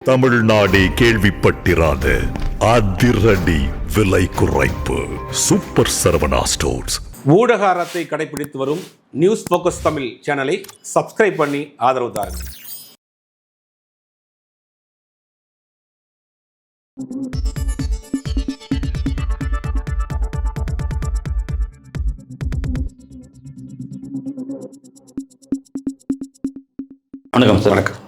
தமிழ்நாடே கேள்விப்பட்டிராத அதிரடி விலை குறைப்பு சூப்பர் சரவணா ஸ்டோர்ஸ். ஊடக அறத்தை கடைபிடித்து வரும் நியூஸ் போக்கஸ் தமிழ் சேனலை சப்ஸ்கிரைப் பண்ணி ஆதரவு தாருங்கள். வணக்கம் சார். வணக்கம்.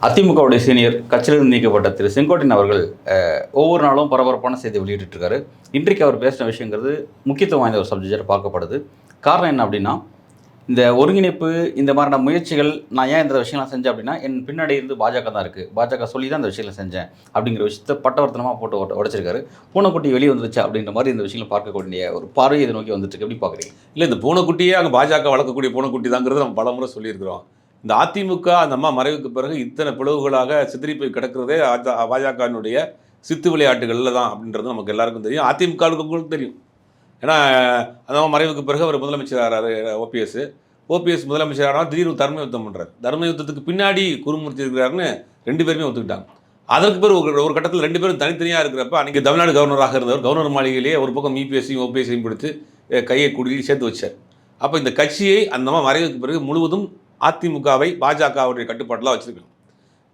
அதிமுகவுடைய சீனியர் கட்சியிலிருந்து நீக்கப்பட்ட திரு செங்கோட்டையன் அவர்கள் ஒவ்வொரு நாளும் பரபரப்பான செய்தி வெளியிட்டிருக்காரு. இன்றைக்கு அவர் பேசின விஷயங்கிறது முக்கியத்துவம் வாய்ந்த ஒரு சப்ஜெக்டாக பார்க்கப்படுது. காரணம் என்ன அப்படின்னா, இந்த ஒருங்கிணைப்பு இந்த மாதிரியான முயற்சிகள் நான் ஏன் இந்த விஷயம்லாம் செஞ்சேன் அப்படின்னா, என் பின்னாடி இருந்து பாஜக தான் இருக்குது, பாஜக சொல்லி தான் இந்த விஷயங்களை செஞ்சேன் அப்படிங்கிற விஷயத்தை பட்டவர்த்தனமாக போட்டு உடைச்சிருக்காரு. பூனைக்குட்டி வெளியே வந்துருச்சு அப்படின்ற மாதிரி இந்த விஷயங்களை பார்க்கக்கூடிய ஒரு பார்வை இதை நோக்கி வந்துட்டு எப்படி பார்க்குறீங்க? இல்லை, இந்த பூனைக்குட்டியே அங்கே பாஜக வளர்க்கக்கூடிய பூனைக்குட்டி தாங்கிறது நம்ம பலமுறை சொல்லியிருக்கிறோம். இந்த அதிமுக அந்த அம்மா மறைவுக்கு பிறகு இத்தனை பிளவுகளாக சிதறி போய் கிடக்கிறதே பாஜகனுடைய சித்து விளையாட்டுகளில் தான் அப்படின்றது நமக்கு எல்லாருக்கும் தெரியும், அதிமுகவுக்கும் தெரியும். ஏன்னா அந்த அம்மா மறைவுக்கு பிறகு அவர் முதலமைச்சர் ஆகிறாரு. ஓபிஎஸ் முதலமைச்சர் ஆனால் திடீர்னு தர்ம யுத்தம் பண்ணுறாரு. தர்ம யுத்தத்துக்கு பின்னாடி குருமூர்த்தி இருக்கிறாருன்னு ரெண்டு பேருமே ஒத்துக்கிட்டாங்க. அதற்கு பிறகு ஒரு கட்டத்தில் ரெண்டு பேரும் தனித்தனியாக இருக்கிறப்ப அன்றைக்கி தமிழ்நாடு கவர்னராக இருந்தவர் கவர்னர் மாளிகையிலேயே ஒரு பக்கம் இபிஎஸ்சியும் ஓபிஎஸ்சியும் பிடித்து கையை குடி சேர்த்து வச்சார். அப்போ இந்த கட்சியை அந்த அம்மா மறைவுக்கு பிறகு முழுவதும் அதிமுகவை பாஜகவுடைய கட்டுப்பாட்டில் வச்சுருக்கணும்.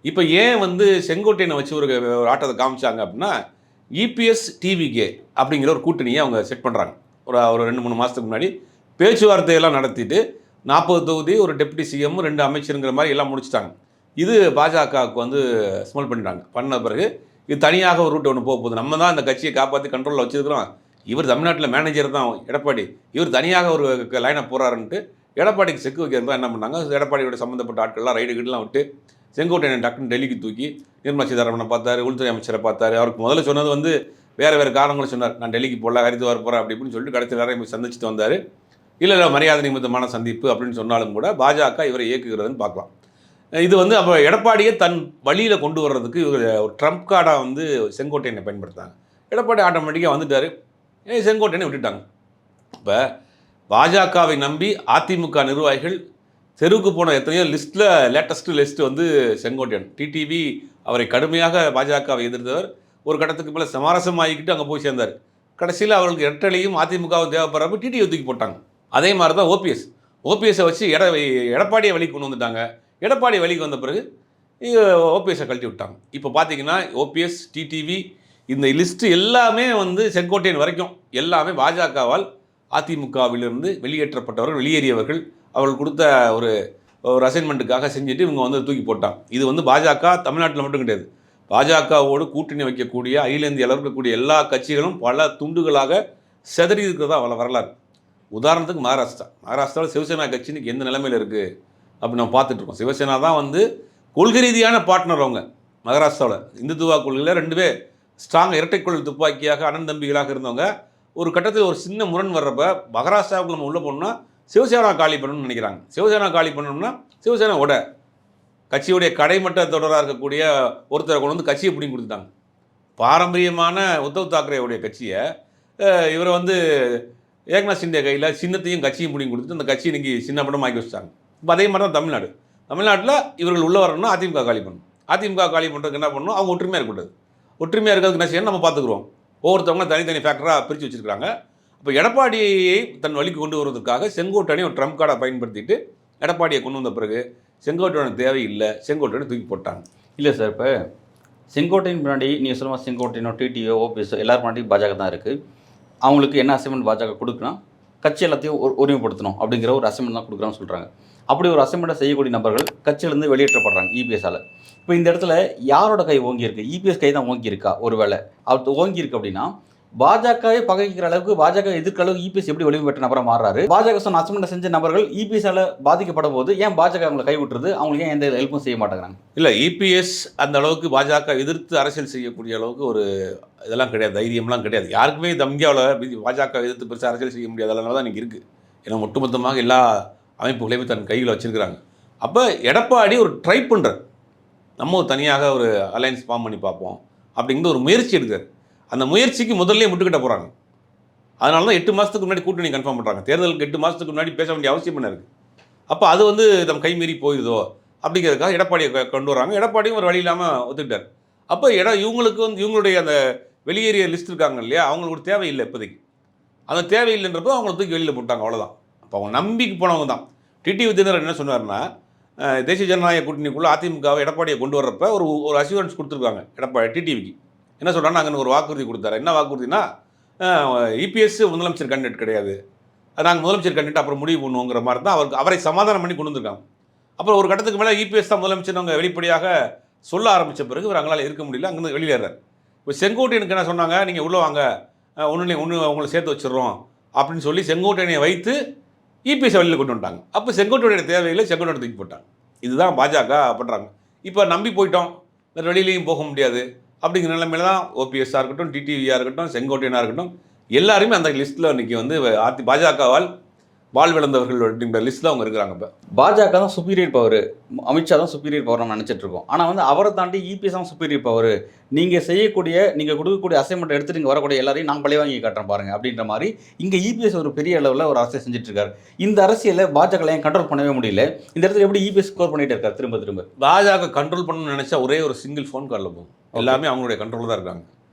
இப்போ ஏன் செங்கோட்டையனை வச்சு ஒரு ஆட்டத்தை காமிச்சாங்க அப்படின்னா, இபிஎஸ் டிவிகே அப்படிங்கிற ஒரு கூட்டணியை அவங்க செட் பண்ணுறாங்க. ஒரு 2-3 மாதத்துக்கு முன்னாடி பேச்சுவார்த்தையெல்லாம் நடத்திட்டு 40 தொகுதி, ஒரு டெப்டி சிஎம், 2 அமைச்சருங்கிற மாதிரி எல்லாம் முடிச்சுட்டாங்க. இது பாஜகவுக்கு ஸ்மெல் பண்ணிட்டாங்க. பண்ண பிறகு இது தனியாக ஒரு ரூட் ஒன்று போக போகுது. நம்ம தான் இந்த கட்சியை காப்பாற்றி கண்ட்ரோலில் வச்சுருக்கிறோம், இவர் தமிழ்நாட்டில் மேனேஜர் தான் எடப்பாடி, இவர் தனியாக ஒரு லைனை போகிறாருன்ட்டு எடப்பாடிக்கு செக்கு வைக்கிறப்ப என்ன பண்ணாங்க, எடப்பாடியோட சம்மந்தப்பட்ட ஆட்கள்லாம் ரைடுகிட்டலாம் விட்டு செங்கோட்டையனை டக்குன்னு டெல்லிக்கு தூக்கி நிர்மலா சீதாராமனை பார்த்தாரு, உள்துறை அமைச்சரை பார்த்தாரு. அவருக்கு முதல்ல சொன்னது வேறு காரணங்களும் சொன்னார். நான் டெல்லிக்கு போகல, ஹரித்வார் போகிறேன் அப்படி இப்படின்னு சொல்லிட்டு கடைசி நேரம் போய் சந்திச்சுட்டு வந்தார். இல்லை மரியாதை நிமித்தமான சந்திப்பு அப்படின்னு சொன்னாலும் கூட பாஜக இவரை இயக்குகிறதுன்னு பார்க்கலாம். இது அப்போ எடப்பாடியை தன் வழியில் கொண்டு வர்றதுக்கு இவர் ஒரு ட்ரம்ப் கார்டாக செங்கோட்டையனை பயன்படுத்தாங்க. எடப்பாடி ஆட்டோமேட்டிக்காக வந்துட்டார், செங்கோட்டையனை விட்டுட்டாங்க. இப்போ பாஜகவை நம்பி அதிமுக நிர்வாகிகள் தெருவுக்கு போன எத்தனையோ லிஸ்ட்டில் லேட்டஸ்ட்டு லிஸ்ட்டு செங்கோட்டையன். டிடிவி அவரை கடுமையாக பாஜகவை எதிர்த்தவர். ஒரு கட்டத்துக்கு மேலே சமரசமாகிக்கிட்டு அங்கே போய் சேர்ந்தார். கடைசியில் அவர்களுக்கு இரட்டலையும் அதிமுகவும் தேவைப்படுறப்ப டிடிவி தூக்கி போட்டாங்க. அதே மாதிரி தான் ஓபிஎஸ்ஸை வச்சு எடப்பாடியை வழிக்கு கொண்டு வந்துட்டாங்க. எடப்பாடி வழிக்கு வந்த பிறகு ஓபிஎஸ்ஸை கழட்டி விட்டாங்க. இப்போ பார்த்தீங்கன்னா ஓபிஎஸ், டிடிவி இந்த லிஸ்ட்டு எல்லாமே செங்கோட்டையன் வரைக்கும் எல்லாமே பாஜகவால் அதிமுகவிலிருந்து வெளியேற்றப்பட்டவர்கள், வெளியேறியவர்கள், அவர்கள் கொடுத்த ஒரு அசைன்மெண்ட்டுக்காக செஞ்சுட்டு இவங்க தூக்கி போட்டாங்க. இது பாஜக தமிழ்நாட்டில் மட்டும் கிடையாது, பாஜகவோடு கூட்டணி வைக்கக்கூடிய அகில இந்திய அளவில் இருக்கக்கூடிய எல்லா கட்சிகளும் பல துண்டுகளாக செதறி இருக்கிறதா வரலாறு. உதாரணத்துக்கு மகாராஷ்டிராவில் சிவசேனா கட்சி இன்றைக்கி எந்த நிலைமையில் இருக்குது அப்படி நம்ம பார்த்துட்ருக்கோம். சிவசேனா தான் கொள்கை ரீதியான பார்ட்னர். அவங்க மகாராஷ்டிராவில் இந்துத்துவா கொள்கையில் 2 பேர் ஸ்ட்ராங் இரட்டைக்கொள் துப்பாக்கியாக அண்ணன் தம்பிகளாக இருந்தவங்க ஒரு கட்டத்தில் ஒரு சின்ன முரண் வர்றப்ப மகாராஷ்டிராவுக்கு நம்ம உள்ளே போனோம்னா சிவசேனா காலி பண்ணணும்னு நினைக்கிறாங்க. சிவசேனா காலி பண்ணணும்னா சிவசேனாவோட கட்சியுடைய கடைமட்ட தொடராக இருக்கக்கூடிய ஒருத்தரை கொண்டு கட்சியை பிடிங்கி கொடுத்துட்டாங்க. பாரம்பரியமான உத்தவ் தாக்கரேவுடைய கட்சியை இவரை ஏக்நாத் சிண்டே கையில் சின்னத்தையும் கட்சியும் பிடிங்கி கொடுத்துட்டு அந்த கட்சி இன்றைக்கி சின்ன படம் ஆக்கி வச்சுட்டாங்க. இப்போ அதே மாதிரி தான் தமிழ்நாட்டில் இவர்கள் உள்ளே வரணும்னா அதிமுக காலி பண்ணணும். அதிமுக காலி பண்ணுறதுக்கு என்ன பண்ணணும், அவங்க ஒற்றுமையாக இருக்கக்கூடாது. ஒற்றுமையாக இருக்கிறதுக்கு என்ன செய்யணும், நம்ம பார்த்துக்குறோம். ஒவ்வொருத்தவங்க தனித்தனி ஃபேக்டராக பிரித்து வச்சுருக்காங்க. அப்போ எடப்பாடியை தன் வழிக்கு கொண்டு வருவதற்காக செங்கோட்டையனை ஒரு ட்ரம்ப் கார்டை பயன்படுத்திட்டு எடப்பாடியை கொண்டு வந்த பிறகு செங்கோட்டையன் தேவையில்லை, செங்கோட்டையனை தூக்கி போட்டாங்க. இல்லை சார், இப்போ செங்கோட்டையன் முன்னாடி நீங்கள் சொல்லுமா, செங்கோட்டையனோ டிடிஓ ஓபிஎஸ்ஓ எல்லாரும் முன்னாடி பாஜக தான் இருக்குது. அவங்களுக்கு என்ன அசைன்மெண்ட் பாஜக கொடுக்கணும், கட்சி எல்லாத்தையும் உரிமைப்படுத்தணும் அப்படிங்கிற ஒரு அசைன்மெண்ட் தான் கொடுக்குறான்னு சொல்கிறாங்க. அப்படி ஒரு அசைன்மெண்ட்டை செய்யக்கூடிய நபர்கள் கட்சியிலேருந்து வெளியேற்றப்படுறாங்க இபிஎஸ்ஸால். இப்போ இந்த இடத்துல யாரோட கை ஓங்கியிருக்கு? இபிஎஸ் கை தான் ஓங்கியிருக்கா? ஒருவேளை அவர் ஓங்கியிருக்கு அப்படின்னா பாஜகவை பகைக்கிற அளவுக்கு, பாஜக எதிர்க்கிற அளவுக்கு இபிஎஸ் எப்படி வலிமை பெற்ற நபராக மாறுறாரு? பாஜக சொன்ன அசைன்மெண்ட் செஞ்ச நபர்கள் இபிஎஸ்ஸால் பாதிக்கப்படும் போது ஏன் பாஜக அவங்களை கைவிட்டுறது? அவங்களுக்கு ஏன் எந்த ஹெல்ப்பும் செய்ய மாட்டேங்கிறாங்க? இல்லை, இபிஎஸ் அந்த அளவுக்கு பாஜக எதிர்த்து அரசியல் செய்யக்கூடிய அளவுக்கு ஒரு இதெல்லாம் கிடையாது, தைரியம்லாம் கிடையாது. யாருக்குமே இந்தியாவில் பாஜக எதிர்த்து பெருசாக அரசியல் செய்ய முடியாத அளவு தான் இன்றைக்கி இருக்குது. ஏன்னா ஒட்டுமொத்தமாக எல்லா அமைப்புகளையுமே தன் கையில் வச்சுருக்கிறாங்க. அப்போ எடப்பாடி ஒரு ட்ரை பண்ணுறார், நம்ம தனியாக ஒரு அலையன்ஸ் ஃபார்ம் பண்ணி பார்ப்போம் அப்படிங்கிற ஒரு முயற்சி எடுக்கிறார். அந்த முயற்சிக்கு முதல்ல முட்டுக்கிட்ட போகிறாங்க. அதனால தான் 8 மாதத்துக்கு முன்னாடி கூட்டணி கன்ஃபார்ம் பண்ணுறாங்க. தேர்தலுக்கு 8 மாதத்துக்கு முன்னாடி பேச வேண்டிய அவசியம் என்ன இருக்குது? அப்போ அது நம்ம கைமீறி போயிடுதோ அப்படிங்கிறதுக்காக எடப்பாடியை கொண்டு வராங்க. எடப்பாடியும் ஒரு வழி இல்லாமல் ஒத்துக்கிட்டார். அப்போ இவங்களுக்கு வந்து இவங்களுடைய அந்த வெளியேறிய லிஸ்ட் இருக்காங்க இல்லையா, அவங்களுக்கு ஒரு தேவையில்லை இப்போதைக்கு. அந்த தேவையில்லைன்றப்போ அவங்கள தூக்கி வெளியில் போட்டாங்க, அவ்வளோதான். அப்போ அவங்க நம்பிக்கை போனவங்க தான். டிடிவி தினகரன் என்ன சொன்னார்னா, தேசிய ஜனநாயக கூட்டணிக்குள்ளே அதிமுகவை எடப்பாடியை கொண்டு வர்றப்ப ஒரு அஷூரன்ஸ் கொடுத்துருக்காங்க டிடிவிக்கு. என்ன சொல்கிறாங்கன்னா, அங்கே ஒரு வாக்குறுதி கொடுத்தாரு. என்ன வாக்குறுதினா, இபிஎஸ் முதலமைச்சர் கேண்டிடேட் கிடையாது, நாங்கள் முதலமைச்சர் கேண்டிடேட் அப்புறம் முடிவு பண்ணுவோங்கிற மாதிரி தான் அவரை சமாதானம் பண்ணி கொண்டு வந்திருக்காங்க. அப்புறம் ஒரு கட்டத்துக்கு மேலே இபிஎஸ் தான் முதலமைச்சர் அவங்க வெளிப்படையாக சொல்ல ஆரம்பித்த பிறகு இவர் அவங்களால இருக்க முடியல, அங்கேருந்து வெளியேறாரு. இப்போ செங்கோட்டையனுக்கு என்ன சொன்னாங்க, நீங்கள் உள்ளே வாங்க, ஒன்று அவங்களை சேர்த்து வச்சிடறோம் அப்படின்னு சொல்லி செங்கோட்டையனை வைத்து இபிஎஸ் வெளியில் கொண்டு வந்துட்டாங்க. அப்போ செங்கோட்டையுடைய தேவையில்லை, செங்கோட்டையை தூக்கி போட்டாங்க. இதுதான் பாஜக பண்ணுறாங்க. இப்போ நம்பி போயிட்டோம், வேறு வெளியிலையும் போக முடியாது அப்படிங்கிற நிலைமையில தான் ஓபிஎஸ்ஸாக இருக்கட்டும், டிடிவியாக இருக்கட்டும், செங்கோட்டையனாக இருக்கட்டும், எல்லாருமே அந்த லிஸ்ட்டில் இன்றைக்கி வந்து பாஜகவால் வாழ்விழந்தவர்கள் அப்படின்ற லிஸ்ட்டில் அவங்க இருக்கிறாங்க. இப்போ பாஜக தான் சுப்பீரியர் பவர், அமித்ஷா தான் சுப்பீரியர் பவர் நம்ம நினச்சிட்டு இருக்கோம். ஆனால் வந்து அவரை தாண்டி இபிஎஸ் தான் சுப்பீரியர் பவர். நீங்கள் நீங்கள் கொடுக்கக்கூடிய அசைன்மெண்ட் எடுத்துட்டு இங்கே வரக்கூடிய எல்லாரையும் நான் பழைய வாங்கி காட்டுறேன் பாருங்க அப்படின்ற மாதிரி இங்கே இபிஎஸ் ஒரு பெரிய அளவில் ஒரு அரசியல் செஞ்சுட்டு இருக்காரு. இந்த அரசியலை பாஜக ஏன் கண்ட்ரோல் பண்ணவே முடியல? இந்த இடத்துல எப்படி இபிஎஸ் ஸ்கோர் பண்ணிட்டு இருக்காரு திரும்ப திரும்ப? பாஜக கண்ட்ரோல் பண்ணணும்னு நினச்சா ஒரே ஒரு சிங்கிள் ஃபோன் காலில் போகும், எல்லாமே அவங்களுடைய கண்ட்ரோலில் தான் இருக்காங்க.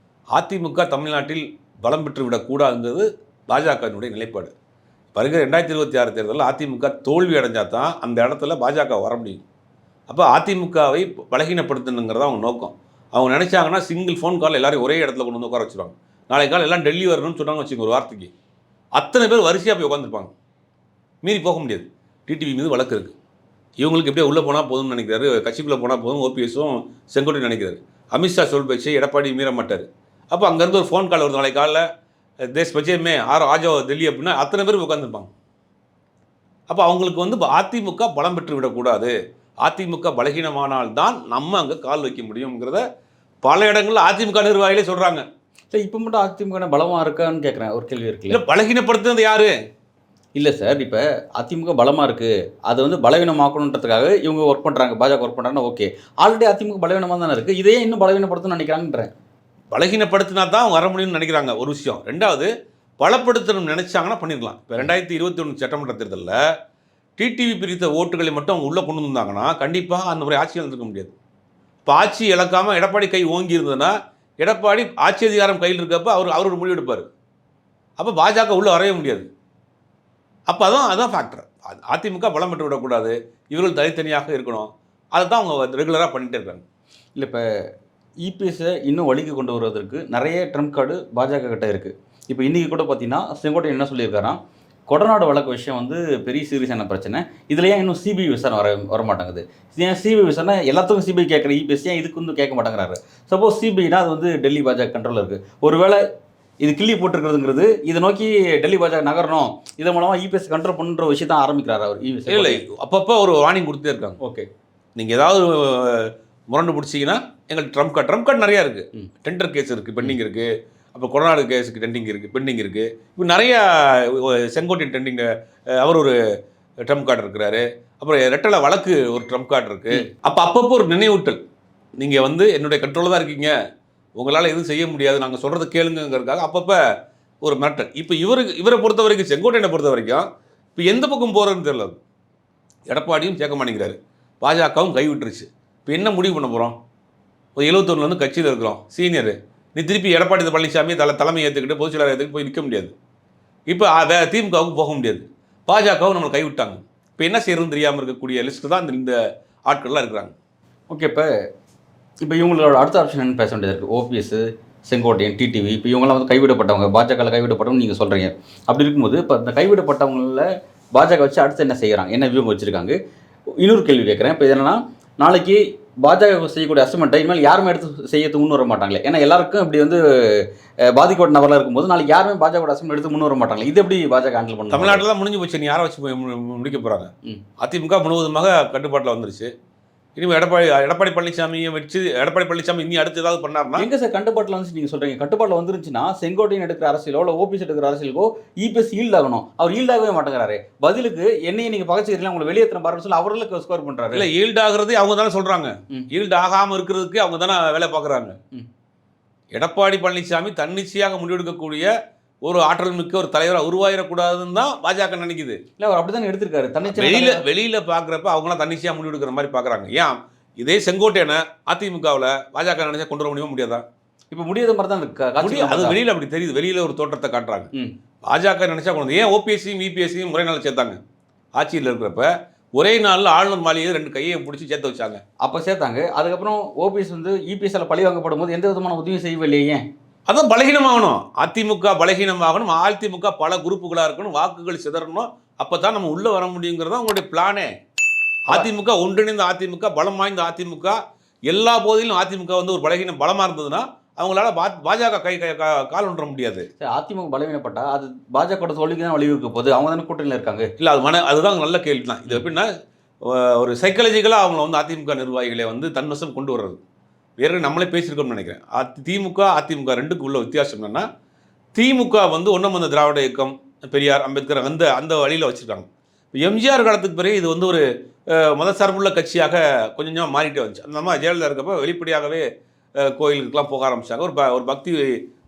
அதிமுக தமிழ்நாட்டில் பலம் பெற்று விடக்கூடாதுங்கிறது பாஜகவினுடைய நிலைப்பாடு. வருகிற 2026 தேர்தலில் அதிமுக தோல்வி அடைஞ்சால் தான் அந்த இடத்துல பாஜக வர முடியும். அப்போ அதிமுகவை பலகீனப்படுத்தணுங்கிறத அவங்க நோக்கம். அவங்க நினச்சாங்கன்னா சிங்கிள் ஃபோன் கால் எல்லாரையும் ஒரே இடத்துல கொண்டு வந்து உட்கார வச்சுருவாங்க. நாளைக்கு கால் எல்லாம் டெல்லி வரணும்னு சொன்னாங்க வச்சுக்கோங்க, ஒரு வார்த்தைக்கு அத்தனை பேர் வரிசையாக போய் உட்காந்துருப்பாங்க, மீறி போக முடியாது. டிடிவி மீது வழக்கு இருக்குது. இவங்களுக்கு எப்படியே உள்ளே போனால் போதும்னு நினைக்கிறாரு, கட்சிக்குள்ளே போனால் போதும் ஓபிஎஸும் செங்கோட்டையும் நினைக்கிறாரு. அமித்ஷா சொல் பேச்சு எடப்பாடி மீற மாட்டார். அப்போ அங்கேருந்து ஒரு ஃபோன் கால் வருது, நாளைக்கு காலில் தேஷ் பச்சேமே ஆஜோ டெல்லி அப்படின்னா அத்தனை பேர் உட்காந்துருப்பாங்க. அப்போ அவங்களுக்கு வந்து அதிமுக பலம் பெற்று விடக்கூடாது, அதிமுக பலகீனமானால் தான் நம்ம அங்கே கால் வைக்க முடியுங்கிறத பல இடங்களில் அதிமுக நிர்வாகிகளே சொல்கிறாங்க. சார் இப்போ மட்டும் அதிமுக பலமாக இருக்கான்னு கேட்குறேன், ஒரு கேள்வி இருக்குல்ல. இல்லை, பலகீனப்படுத்துறது யாரு? இல்லை சார், இப்போ அதிமுக பலமாக இருக்குது, அதை வந்து பலவீனமாக்கணுன்றதுக்காக இவங்க ஒர்க் பண்ணுறாங்க, பாஜக ஒர்க் பண்ணுறாங்கன்னா ஓகே. ஆல்ரெடி அதிமுக பலவீனமாக தானே இருக்குது, இதையே இன்னும் பலவீனப்படுத்தணும்னு நினைக்கிறாங்கன்றேன். பலகீனப்படுத்தினா தான் வர முடியும்னு நினைக்கிறாங்க, ஒரு விஷயம். ரெண்டாவது, பலப்படுத்தணும்னு நினச்சாங்கன்னா பண்ணிடலாம். இப்போ 2021 சட்டமன்ற தேர்தலில் டிடிவி பிரித்த ஓட்டுகளை மட்டும் அவங்க உள்ளே கொண்டு வந்தாங்கன்னா கண்டிப்பாக அந்த முறை ஆட்சி இழந்திருக்க முடியாது. இப்போ ஆட்சி இழக்காமல் எடப்பாடி கை ஓங்கி இருந்ததுன்னா எடப்பாடி ஆட்சி அதிகாரம் கையில் இருக்கப்போ அவர் ஒரு முடிவு எடுப்பார். அப்போ பாஜக உள்ளே வரவே முடியாது. அப்போ அதான் ஃபேக்டர். அதிமுக பலம் பெற்று விடக்கூடாது, இவர்கள் தனித்தனியாக இருக்கணும், அதை தான் அவங்க ரெகுலராக பண்ணிகிட்டே இருக்காங்க. இல்லை, இப்போ இபிஎஸ்ஸை இன்னும் வழிக்கு கொண்டு வருவதற்கு நிறைய ட்ரம்ப் கார்டு பாஜக கிட்ட இருக்குது. இப்போ இன்றைக்கி கூட பார்த்தீங்கன்னா செங்கோட்டையன் என்ன சொல்லியிருக்காராம், கொடநாடு வழக்கு விஷயம் வந்து பெரிய சீரியஸான பிரச்சனை, இதில் ஏன் இன்னும் சிபிஐ விசாரணை வரமாட்டேங்குது, ஏன் சிபிஐ விசாரணை எல்லாத்துக்கும் சிபிஐ கேட்குற இபிஎஸ் ஏன் இதுக்கு வந்து கேட்க மாட்டேங்கிறாரு? சப்போஸ் சிபிஐனா அது வந்து டெல்லி பாஜக கண்ட்ரோலில் இருக்குது, ஒருவேளை இது கிள்ளி போட்டுருக்கிறதுங்கிறது இதை நோக்கி டெல்லி பாஜக நகரணும், இதன் மூலமாக இபிஎஸ் கண்ட்ரோல் பண்ணுற விஷயம் தான் ஆரம்பிக்கிறாரு அவர். இல்லை, அப்பப்போ ஒரு வார்னிங் கொடுத்துட்டே இருக்காங்க. ஓகே, நீங்கள் ஏதாவது முரண்டு பிடிச்சிங்கன்னா எங்களுக்கு ட்ரம்ப் கார்டு நிறையா இருக்குது. டெண்டர் கேஸ் இருக்குது, பெண்டிங் இருக்குது. அப்போ கொடநாடு கேஸுக்கு பெண்டிங் இருக்குது. இப்போ நிறையா செங்கோட்டையன் டெண்டிங், அவர் ஒரு ட்ரம்ப் கார்டு இருக்கிறாரு. அப்புறம் ரெட்டலை வழக்கு ஒரு ட்ரம்ப் கார்டு இருக்குது. அப்பப்போ ஒரு நினைவூட்டல், நீங்கள் வந்து என்னுடைய கண்ட்ரோலில் தான் இருக்கீங்க, உங்களால் எதுவும் செய்ய முடியாது, நாங்கள் சொல்கிறது கேளுங்கிறதுக்காக அப்பப்போ ஒரு மிரட்டல். இப்போ இவரை பொறுத்த வரைக்கும், செங்கோட்டையனை பொறுத்த வரைக்கும் இப்போ எந்த பக்கம் போகிறதுன்னு தெரியல. எடப்பாடியும் சேர்க்க மாட்டேங்கிறாரு, பாஜகவும் கைவிட்டுருச்சு. இப்போ என்ன முடிவு பண்ண போகிறோம்? ஒரு 71 வந்து கட்சியில் இருக்கிறோம், சீனியரு, நீ திருப்பி எடப்பாடி பழனிசாமி தலைமை ஏற்றுக்கிட்டு பொதுச் செயலாளர் ஏற்றுக்கிட்டு போய் நிற்க முடியாது. இப்போ திமுகவுக்கு போக முடியாது, பாஜகவும் நம்மளை கைவிட்டாங்க. இப்போ என்ன செய்யறதுன்னு தெரியாமல் இருக்கக்கூடிய லிஸ்ட்டு தான் இந்த ஆட்கள்லாம் இருக்கிறாங்க. ஓகே, இப்போ இவங்களோட அடுத்த ஆப்ஷன் என்ன பேச வேண்டியது இருக்குது? ஓபிஎஸ், செங்கோட்டையன், டிடிவி, இப்போ இவங்களாம் வந்து கைவிடப்பட்டவங்க, பாஜகவில் கைவிடப்பட்டவங்க நீங்கள் சொல்கிறீங்க. அப்படி இருக்கும்போது இப்போ இந்த கைவிடப்பட்டவங்களில் பாஜக வச்சு அடுத்து என்ன செய்கிறாங்க, என்ன வியூகம் வச்சுருக்காங்க? இன்னொரு கேள்வி கேட்குறேன். இப்போ இது என்னென்னா, நாளைக்கு பாஜக செய்யக்கூடிய அசைன்மெண்ட்டை இனிமேல் யாருமே எடுத்து செய்யறதுக்கு முன் வர மாட்டாங்களே, ஏன்னா எல்லாருக்கும் இப்படி வந்து பாதிக்கப்பட்ட நபராக இருக்கும்போது நாளைக்கு யாருமே பாஜக அசைன்மெண்ட் எடுத்து முன் வர மாட்டாங்களே, இது எப்படி பாஜக ஹேண்டில் பண்ணணும்? தமிழ்நாட்டில் தான் முடிஞ்சு போச்சு, நீ யாரை வச்சு முடிக்க போகிறாங்க? அதிமுக முழுவதுமாக கட்டுப்பாட்டில் வந்துருச்சு. இனிமேல் எடப்பாடி பழனிசாமியை வச்சு எடப்பாடி பழனிசாமி இனி அடுத்து ஏதாவது பண்ணார்னா எங்கே சார் கட்டுப்பாட்டில் வந்து நீங்கள் சொல்கிறீங்க? கட்டுப்பாட்டில் வந்துருச்சுன்னா செங்கோட்டையன் எடுக்கிற அரசியலோ இல்லை ஓபிஎஸ் எடுக்கிற அரசியலுக்கோ இபிஎஸ் ஈல்ட் ஆகணும், அவர் ஈல்ட் ஆகவே மாட்டேங்கிறாரு. பதிலுக்கு என்னையை நீங்கள் பகச்சிக்கிறீங்களா, உங்களை வெளியேற்ற பாருன்னு சொல்லி அவர்களுக்கு ஸ்கோர் பண்ணுறாரு. இல்லை, ஈல்ட் ஆகுறது அவங்க தானே சொல்கிறாங்க, ஈல்ட் ஆகாமல் இருக்கிறதுக்கு அவங்க தானே வேலை பார்க்குறாங்க. எடப்பாடி பழனிசாமி தன்னிச்சையாக முடிவெடுக்கக்கூடிய ஒரு ஆற்றல் மிக்க ஒரு தலைவராக உருவாயிடக்கூடாதுன்னு தான் பாஜக நினைக்குது. இல்லை அவர் அப்படி தானே எடுத்திருக்காரு வெளியில பார்க்குறப்ப அவங்களாம் தன்னிச்சையாக முடிவு எடுக்கிற மாதிரி பார்க்குறாங்க. ஏன் இதே செங்கோட்டையனை அதிமுகவில் பாஜக நினைச்சா கொண்டு வர முடியுமா முடியாதா? இப்போ முடியாத மாதிரி தான் இருக்கு. அது வெளியில் அப்படி தெரியுது, வெளியில் ஒரு தோற்றத்தை காட்டுறாங்க. பாஜக நினைச்சா கொண்டு ஏன் ஓபிஎஸ்சியும் இபிஎஸ்சியும் ஒரே நாள் சேர்த்தாங்க? ஆட்சியில் இருக்கிறப்ப ஒரே நாளில் ஆளுநர் மாளிகையை 2 கையை பிடிச்சி சேர்த்து வச்சாங்க. அப்போ சேர்த்தாங்க. அதுக்கப்புறம் ஓபிஎஸ் வந்து இபிஎஸ்ஆல பழி வாங்கப்படும் போது எந்த விதமான உதவியும் செய்யவில்லையே. அதான் பலகீனமாகணும். அதிமுக பலகீனமாகணும், அதிமுக பல குரூப்புகளாக இருக்கணும், வாக்குகள் சிதறணும். அப்போ தான் நம்ம உள்ளே வர முடியுங்கிறது தான் உங்களுடைய பிளானே. அதிமுக ஒன்றிணைந்த அதிமுக, பலம் வாய்ந்த அதிமுக, எல்லா போதிலும் அதிமுக வந்து ஒரு பலகீனம் பலமாக இருந்ததுன்னா அவங்களால பாஜக கால் ஒன்ற முடியாது. அதிமுக பலவீனப்பட்டா அது பாஜக தோல்விக்கு தான் வழிவகுக்க போகுது. அவங்க தானே கூட்டணியில் இருக்காங்க. இல்லை அதுதான் நல்ல கேள்வி தான். இது எப்படின்னா ஒரு சைக்காலஜிக்கலாக அவங்கள வந்து அதிமுக நிர்வாகிகளை வந்து தன்வசம் கொண்டு வர்றது. வேறு நம்மளே பேசியிருக்கோம்னு நினைக்கிறேன். திமுக அதிமுக ரெண்டுக்கு உள்ள வித்தியாசம் என்னென்னா, திமுக வந்து ஒன்றும் அந்த திராவிட இயக்கம், பெரியார், அம்பேத்கர் அந்த வழியில் வச்சுருக்காங்க. எம்ஜிஆர் காலத்துக்கு பிறகு இது வந்து ஒரு மதசார்புள்ள கட்சியாக கொஞ்சம் மாறிட்டே வந்துச்சு. அந்த மாதிரி ஜெயலலிதா இருக்கப்போ வெளிப்படையாகவே கோயிலுக்கெல்லாம் போக ஆரம்பித்தாங்க. ஒரு பக்தி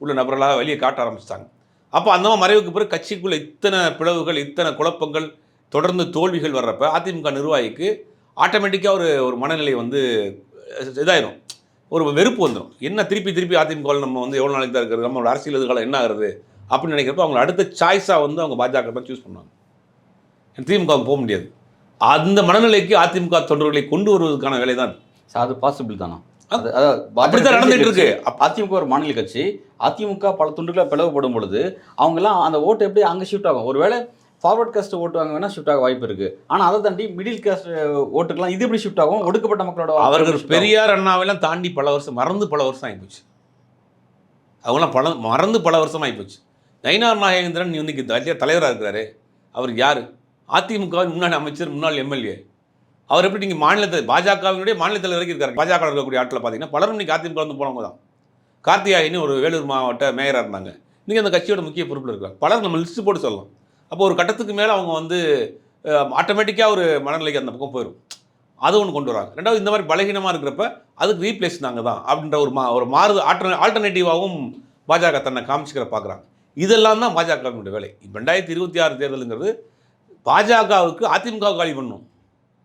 உள்ள நபர்களாக வெளியே காட்ட ஆரம்பிச்சிட்டாங்க. அப்போ அந்த மறைவுக்கு பிறகு கட்சிக்குள்ளே இத்தனை பிளவுகள், இத்தனை குழப்பங்கள், தொடர்ந்து தோல்விகள் வர்றப்ப அதிமுக நிர்வாகிக்கு ஆட்டோமேட்டிக்காக ஒரு மனநிலை வந்து இதாயிரும், ஒரு வெறுப்பு வந்துடும். என்ன திருப்பி அதிமுகவில் நம்ம வந்து எவ்வளோ நாளைக்கு தான் இருக்கிறது, நம்மளோட அரசியல் எதிர்காலம் என்ன ஆகுறது அப்படின்னு நினைக்கிறப்ப அவங்க அடுத்த சாய்ஸாக வந்து அவங்க பாஜக தான் சூஸ் பண்ணுவாங்க. திமுகவுக்கு போக முடியாது. அந்த மனநிலைக்கு அதிமுக தொண்டர்களை கொண்டு வருவதற்கான வேலை தான் அது பாசிபிள் தானா? அப்படிதான் நடந்துட்டு இருக்கு. அதிமுக ஒரு மாநில கட்சி, அதிமுக பல துண்டுகளை பிளவுபடும் பொழுது அவங்கெல்லாம் அந்த ஓட்டு எப்படி அங்கே ஷிஃப்ட் ஆகும்? ஒருவேளை ஃபார்வர்ட் காஸ்ட் ஓட்டு வாங்க வேணா ஷிஃப்ட் ஆக வாய்ப்பு இருக்கு. ஆனால் அதை தாண்டி மிடில் காஸ்ட் ஓட்டுக்கெல்லாம் இது எப்படி ஷிஃப்ட் ஆகும்? ஒடுக்கப்பட்ட மக்களோட அவர்கள் பெரியார் அண்ணாவெல்லாம் தாண்டி பல வருஷம் பல வருஷம் ஆகிப்போச்சு. அவங்களாம் மறந்து பல வருஷம் ஆகிப்போச்சு. நயினார் நாகேந்திரன் இன்னைக்கு தலைவராக இருக்கிறாரு. அவர் யார்? அதிமுகவின் முன்னாள் அமைச்சர், முன்னாள் எம்எல்ஏ. அவர் எப்படி நீங்கள் மாநிலத்தில் பாஜகவினுடைய மாநிலத்தில் இருக்காரு. பாஜக இருக்கக்கூடிய ஆட்களை பார்த்தீங்கன்னா பலரும் இன்னைக்கு அதிமுக வந்து போனவங்க தான். கார்த்தியாயின்னு ஒரு வேலூர் மாவட்ட மேயராக இருந்தாங்க. இன்றைக்கி அந்த கட்சியோட முக்கிய பொறுப்பில் இருக்காங்க. பலர் நம்ம லிஸ்ட்டு போட்டு சொல்லலாம். அப்போ ஒரு கட்டத்துக்கு மேலே அவங்க வந்து ஆட்டோமேட்டிக்காக ஒரு மனநிலைக்கு அந்த பக்கம் போயிடும். அது ஒன்று கொண்டு வராங்க. ரெண்டாவது இந்த மாதிரி பலகீனமாக இருக்கிறப்ப அதுக்கு ரீப்ளேஸ் நாங்கள் தான் அப்படின்ற ஒரு மாறுது ஆல்டர்னேட்டிவாகவும் பாஜக தன்னை காமிச்சிக்கிற பார்க்குறாங்க. இதெல்லாம் தான் பாஜகவினுடைய வேலை. இப்போ 2026 தேர்தலுங்கிறது பாஜகவுக்கு அதிமுகவை காலி பண்ணணும்,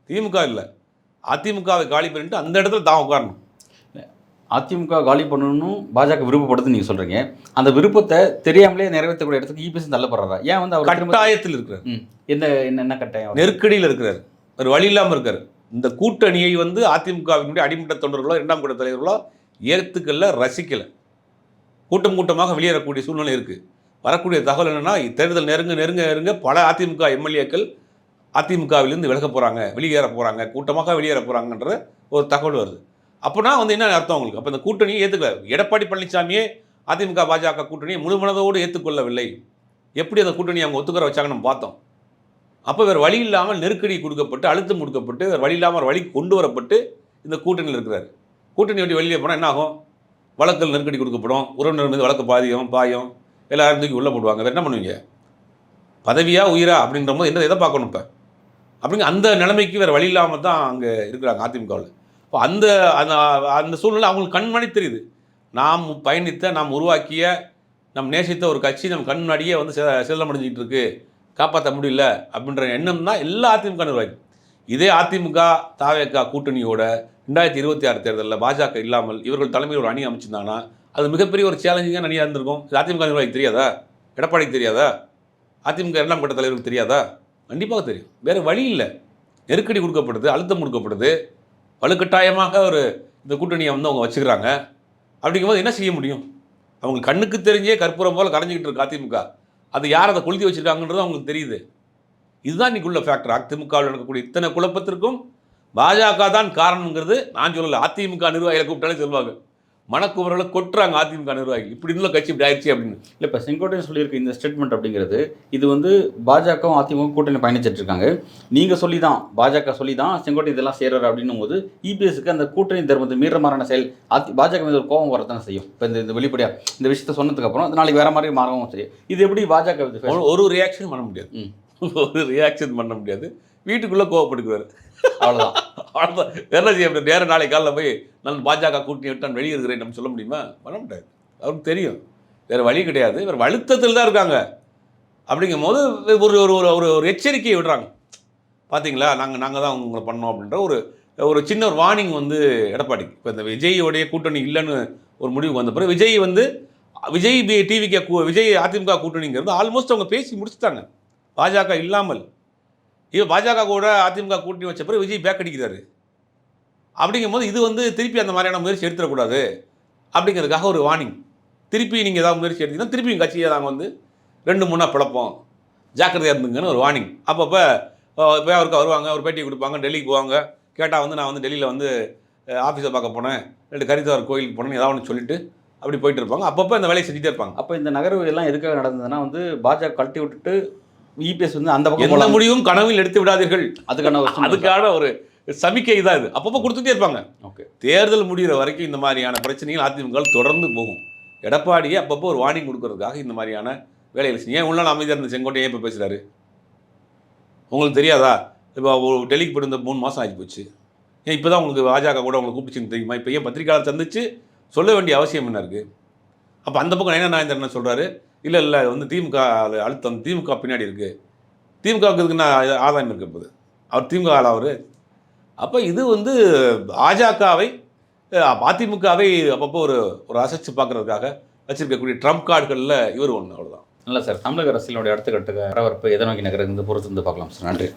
திமுக இல்லை. அதிமுகவை காலி பண்ணிட்டு அந்த இடத்துல தான் உட்காரணும். அதிமுக காலி பண்ணணும் பாஜக விருப்பப்படுதுன்னு நீங்கள் சொல்கிறீங்க. அந்த விருப்பத்தை தெரியாமலே நிறைவேற்றக்கூடிய இடத்துக்கு இபிஎஸ் தள்ளப்படுறாரா? ஏன் வந்து அவர் கட்டாயத்தில் இருக்கிறார்? என்ன கட்டாயம்? நெருக்கடியில் இருக்கிறார், ஒரு வழி இல்லாமல் இருக்கார். இந்த கூட்டணியை வந்து அதிமுகவினுடைய அடிமட்ட தொண்டர்களோ 2ஆம் கட்ட தலைவர்களோ ஏற்றுக்கல, ரசிக்கலை. கூட்டமாக வெளியேறக்கூடிய சூழ்நிலை இருக்குது. வரக்கூடிய தகவல் என்னென்னா, தேர்தல் நெருங்க பல அதிமுக எம்எல்ஏக்கள் அதிமுகவிலிருந்து விலக போகிறாங்க, வெளியேற போகிறாங்க, கூட்டமாக வெளியேற போகிறாங்கன்ற ஒரு தகவல் வருது. அப்போனா வந்து என்ன அர்த்தம் அவங்களுக்கு? அப்போ இந்த கூட்டணியை ஏற்றுக்கல. எடப்பாடி பழனிசாமியே அதிமுக பாஜக கூட்டணியை முழுமனதோடு ஏற்றுக்கொள்ளவில்லை. எப்படி அந்த கூட்டணியை அவங்க ஒத்துக்கிற வச்சாங்க நம்ம பார்த்தோம். அப்போ வேறு வழி இல்லாமல் நெருக்கடி கொடுக்கப்பட்டு, அழுத்தம் கொடுக்கப்பட்டு, வேறு வழி இல்லாமல் வழி கொண்டு வரப்பட்டு இந்த கூட்டணியில் இருக்கிறார். கூட்டணி வண்டி வெளியே போனால் என்ன ஆகும்? வழக்கில் நெருக்கடி கொடுக்கப்படும், உறவினர் மீது வழக்கு பாயும், எல்லாரும் தூக்கி உள்ளே போடுவாங்க. வேறு என்ன பண்ணுவீங்க? பதவியா உயிரா அப்படின்ற போது எதை பார்க்கணும்? இப்போ அப்படிங்க அந்த நிலைமைக்கு வேறு வழி இல்லாமல் தான் அங்கே இருக்கிறாங்க அதிமுகவில். இப்போ அந்த சூழ்நிலை அவங்களுக்கு கண்மணி தெரியுது. நாம் பயணித்த, நாம் உருவாக்கிய, நம் நேசித்த ஒரு கட்சி நம்ம கண் முன்னாடியே வந்து சேதமடைஞ்சிக்கிட்டு இருக்கு, காப்பாற்ற முடியல அப்படின்ற எண்ணம் தான் எல்லா அதிமுக நிர்வாகி. இதே அதிமுக தாவேகா கூட்டணியோட 2026 தேர்தலில் பாஜக இல்லாமல் இவர்கள் தலைமையில் ஒரு அணி அமைச்சிருந்தாங்கன்னா அது மிகப்பெரிய ஒரு சேலஞ்சிங்கான அணியாக இருந்திருக்கும். இது அதிமுக நிர்வாகிக்கு தெரியாதா? எடப்பாடிக்கு தெரியாதா? அதிமுக 2ஆம் கட்ட தலைவருக்கு தெரியாதா? கண்டிப்பாக தெரியும். வேறு வழி இல்லை. நெருக்கடி கொடுக்கப்படுது, அழுத்தம் கொடுக்கப்படுது, வலுக்கட்டாயமாக இந்த கூட்டணியை வந்து அவங்க வச்சுக்கிறாங்க. அப்படிங்கும்போது என்ன செய்ய முடியும்? அவங்க கண்ணுக்கு தெரிஞ்சே கற்பூரம் போல் கரைஞ்சிக்கிட்டு இருக்கு அதிமுக. அது யார் அதை கொளுத்தி வச்சுருக்காங்கன்றது அவங்களுக்கு தெரியுது. இதுதான் இன்றைக்கி உள்ள ஃபேக்டர். அதிமுகவில் நடக்கக்கூடிய இத்தனை குழப்பத்திற்கும் பாஜக தான் காரணங்கிறது நான் சொல்லலை. அதிமுக நிர்வாகிகளை கூப்பிட்டாலே சொல்லுவாங்க, மனக்குமரலை கொட்டுறாங்க அதிமுக நிர்வாகிகள், இப்படி உள்ள கட்சி இப்படி ஆயிடுச்சு அப்படின்னு. இல்லை, இப்போ செங்கோட்டையன் சொல்லியிருக்க இந்த ஸ்டேட்மெண்ட் அப்படிங்கிறது இது வந்து பாஜகவும் அதிமுக கூட்டணி பயணிச்சிட்டு இருக்காங்க. நீங்கள் சொல்லி தான், பாஜக சொல்லி தான் செங்கோட்டை இதெல்லாம் செய்கிறாரு அப்படின்னும் போது இபிஎஸ்க்கு அந்த கூட்டணி தர்மத்தை மீற மாதிரியான செயல் பாஜக மீது ஒரு கோபம் வரத்தானே செய்யும். இப்போ இந்த வெளிப்படையாக இந்த விஷயத்த சொன்னதுக்கப்புறம் அது நாளைக்கு வேறு மாதிரி மாறவும் செய்யும். இது எப்படி பாஜக ஒரு ரியாக்ஷன் பண்ண முடியாது, வீட்டுக்குள்ளே கோவப்படுக்குவார், அவ்வளோதான். என்ன செய்ய முடியும்? நேரம் நாளைக்கு காலையில் போய் நான் பாஜக கூட்டணி விட்டு நான் வெளியே இருக்கிறேன் நம்ம சொல்ல முடியுமா? பண்ண முடியாது. அவருக்கு தெரியும் வேறு வழி கிடையாது. வேறு அழுத்தத்தில் தான் இருக்காங்க. அப்படிங்கும் போது ஒரு ஒரு ஒரு ஒரு எச்சரிக்கையை விடுறாங்க. பார்த்தீங்களா, நாங்கள் தான் உங்களை பண்ணோம் அப்படின்ற ஒரு சின்ன ஒரு வார்னிங் வந்து எடப்பாடி. இப்போ இந்த விஜயோடைய கூட்டணி இல்லைன்னு ஒரு முடிவுக்கு வந்த பிறகு விஜய் டிவிக்கு விஜய் அதிமுக கூட்டணிங்கிறது ஆல்மோஸ்ட் அவங்க பேசி முடிச்சுட்டாங்க. பாஜக இல்லாமல் பாஜக கூட அதிமுக கூட்டணி வச்ச பிறகு விஜய் பேக் அடிக்கிறாரு. அப்படிங்கும் போது இது வந்து திருப்பி அந்த மாதிரியான முயற்சி எடுத்துடக்கூடாது அப்படிங்கிறதுக்காக ஒரு வார்னிங். திருப்பி நீங்கள் ஏதாவது முயற்சி எடுத்தீங்கன்னா திருப்பியும் கட்சியை நாங்கள் வந்து 2-3 பிளப்போம், ஜாக்கிரதையாக இருந்துங்கன்னு ஒரு வார்னிங். அப்பப்போ இப்போ அவருக்கு வருவாங்க, ஒரு பேட்டி கொடுப்பாங்க, டெல்லிக்கு போவாங்க. கேட்டால் வந்து நான் வந்து டெல்லியில் வந்து ஆஃபீஸை பார்க்க போனேன், 2 கரித்தவர் கோயிலுக்கு போனேன்னு ஏதாவது ஒன்று சொல்லிட்டு அப்படி போயிட்டு இருப்பாங்க. அப்பப்போ இந்த வேலையை செஞ்சுட்டே இருப்பாங்க. அப்போ இந்த நகர்வு எல்லாம் எதுக்காக நடந்ததுன்னா வந்து பாஜக கழட்டி விட்டுட்டு இபிஎஸ் வந்து அந்த பக்கம் எந்த முடிவும் கனவில் எடுத்து விடாதீர்கள், அதுக்கான ஒரு சமிக்கை தான் இது. அப்பப்போ கொடுத்துட்டே இருப்பாங்க. ஓகே, தேர்தல் முடிகிற வரைக்கும் இந்த மாதிரியான பிரச்சனைகள் அதிமுக தொடர்ந்து போகும். எடப்பாடியே அப்பப்போ ஒரு வார்னிங் கொடுக்கறதுக்காக இந்த மாதிரியான வேலைகள் செய்யும். ஏன் உள்ள அமைதியாக இருந்த செங்கோட்டையே இப்போ பேசுகிறாரு? உங்களுக்கு தெரியாதா? இப்போ டெல்லிக்கு போயிட்டு இந்த 3 மாதம் ஆகி போச்சு. ஏன் இப்போ தான் உங்களுக்கு பாஜக கூட உங்களை கூப்பிடுச்சுன்னு தெரியுமா? இப்போ ஏன் பத்திரிகையாளர் சந்திச்சு சொல்ல வேண்டிய அவசியம் என்ன இருக்குது? அப்போ அந்த பக்கம் நயனார் என்ன சொல்கிறாரு? இல்லை வந்து திமுக அழுத்தம், திமுக பின்னாடி இருக்குது, திமுகவுக்கு இதுக்கு நான் ஆதாயம் இருக்க போகுது, அவர் திமுக ஆள் அவர். அப்போ இது வந்து பாஜகவை அதிமுகவை அப்பப்போ ஒரு அசைச்சு பார்க்குறதுக்காக வச்சிருக்கக்கூடிய ட்ரம்ப் கார்டுகளில் இவர் ஒன்று. அவ்வளோதான். இல்லை சார், தமிழக அரசியலுடைய அடுத்த கட்ட வரவேற்பு எதை நோக்கி நகர்ந்து பொறுத்து வந்து பார்க்கலாம் சார். நன்றி.